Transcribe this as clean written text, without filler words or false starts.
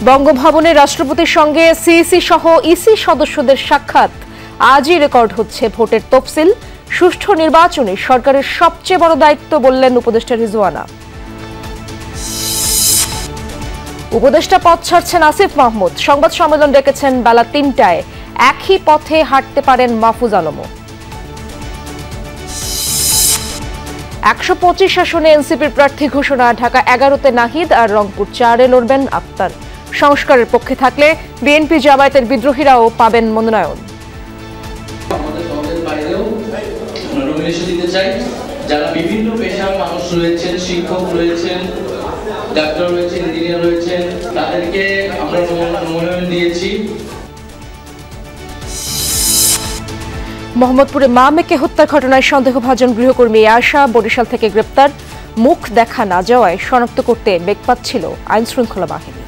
বঙ্গভবনে রাষ্ট্রপতির সঙ্গে সিইসি সহ ইসি সদস্যদের সাক্ষাৎ। আজই রেকর্ড হচ্ছে ভোটের তফসিল। সুষ্ঠু নির্বাচনে সরকারের সবচেয়ে বড় দায়িত্ব বললেন উপদেষ্টা রিজওয়ানা। উপদেষ্টা পদ ছাড়ছেন আসিফ মাহমুদ। সংবাদ সম্মেলন ডেকেছেন বেলা ৩টায়। একই পথে হাঁটতে পারেন মাহফুজ আলমও। ১২৫ আসনে এনসিপির প্রার্থী ঘোষণা। ঢাকা ১১তে নাহিদ আর রংপুর ৪-এ লড়বেন আক্তার। সংস্কারের পক্ষে থাকলে বিএনপি জামায়াতের বিদ্রোহীরাও পাবেন মনোনয়ন। যারা বিভিন্ন পেশার মানুষ রয়েছেন, শিক্ষক রয়েছেন, ডাক্তার রয়েছেন, ইঞ্জিনিয়ার রয়েছেন, তাদেরকে আমরা মনোনয়ন দিয়েছি। মোহাম্মদপুরে মা মেয়েকে হত্যার ঘটনায় সন্দেহভাজন গৃহকর্মী আয়েশা বরিশাল থেকে গ্রেপ্তার। মুখ দেখা না যাওয়ায় শনাক্ত করতে বেগ পাচ্ছিল আইনশৃঙ্খলা বাহিনী।